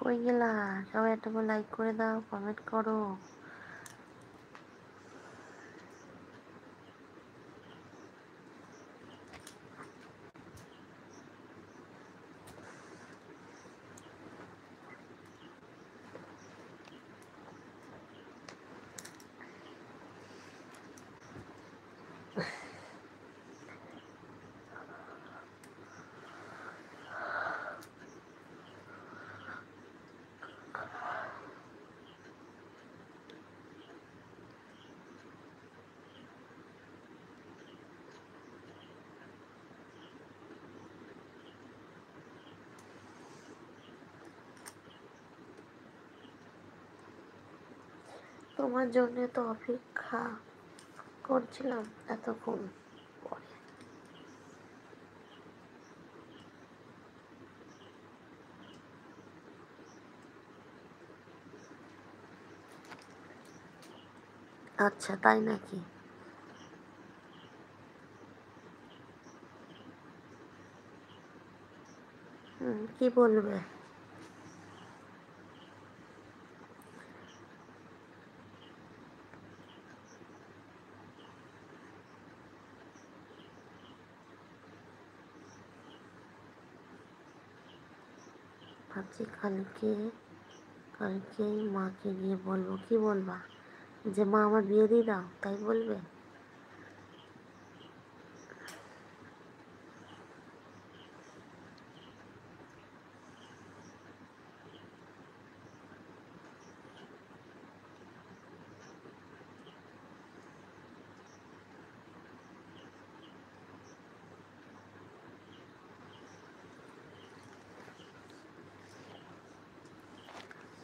কই গেলা? সবাই একটা করে লাইক করে দাও, কমেন্ট করো। তোমার জন্য তো অপেক্ষা করছিলাম এতক্ষণ পরে। আচ্ছা, তাই নাকি? কি বলবে? ভাবছি কালকেই মাকে গিয়ে বলবো। কি বলবা? যে মা আমার বিয়ে দিয়ে দাও, তাই বলবে?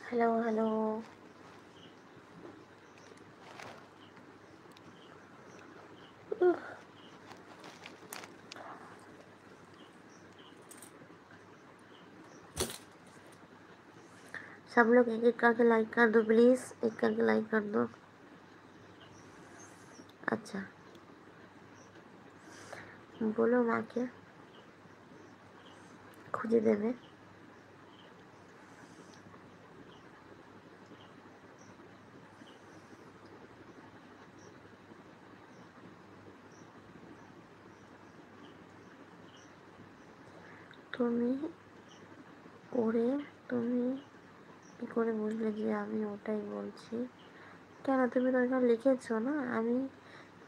Hello hello. सब लोग एक एक करके लाइक कर दो प्लीज, एक करके लाइक कर दो। अच्छा, বলো মাকে খুঁজে দেবে। তুমি করে তুমি কি করে বুঝলে যে আমি ওটাই বলছি? কেন, তুমি তো ওইখানে লিখেছো না আমি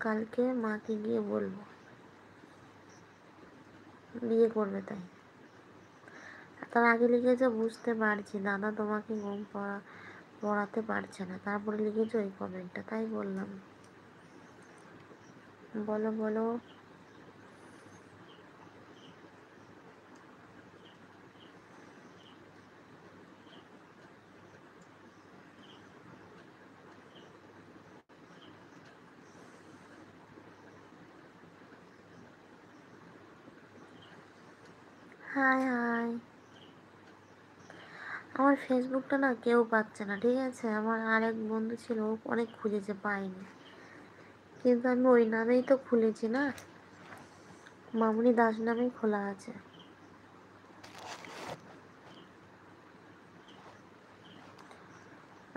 কালকে মাকে গিয়ে বলবো বিয়ে করবে, তাই তার আগে লিখেছো বুঝতে পারছি দাদা তোমাকে ঘুম পড়াতে পারছে না, তারপরে লিখেছো এই কমেন্টটা, তাই বললাম। বলো বলো। High high. আমার ফেসবুকটা না কেউ পাচ্ছে না, ঠিক আছে? আমার আরেক বন্ধু ছিল, ও অনেক খুঁজেছে, পাইনি। কিন্তু আমি ওই নামেই তো খুলেছি না, মামুনি দাস নামেই খোলা আছে।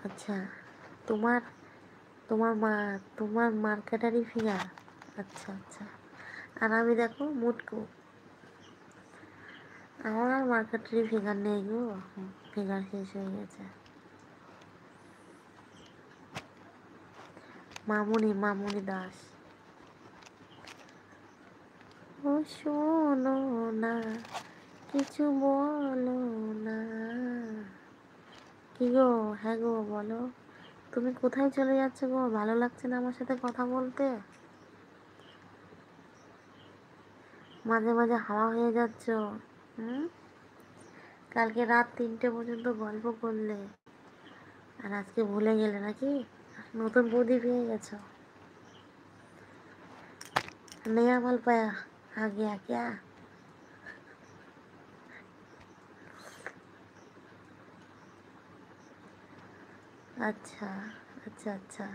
আচ্ছা, তোমার তোমার মার্কেটারি ফিগার। আচ্ছা আচ্ছা। আর আমি দেখো মুটকু, আমার আর মার্কেটারি ফিগার নেই গো, ফিগার শেষ হয়ে গেছে। মামুনি দাস। ও শোনো না, কিছু বলো না। কি গো? হ্যাঁ গো, বলো। তুমি কোথায় চলে যাচ্ছ গো? ভালো লাগছে না আমার সাথে কথা বলতে? মাঝে মাঝে হাওয়া হয়ে যাচ্ছ। হুম, কালকে রাত 3টে পর্যন্ত গল্প করলে, আর আজকে ভুলে গেলে নাকি? নতুন বৌদি পেয়ে গেছো? नया माल पाया आ गया क्या? अच्छा अच्छा अच्छा।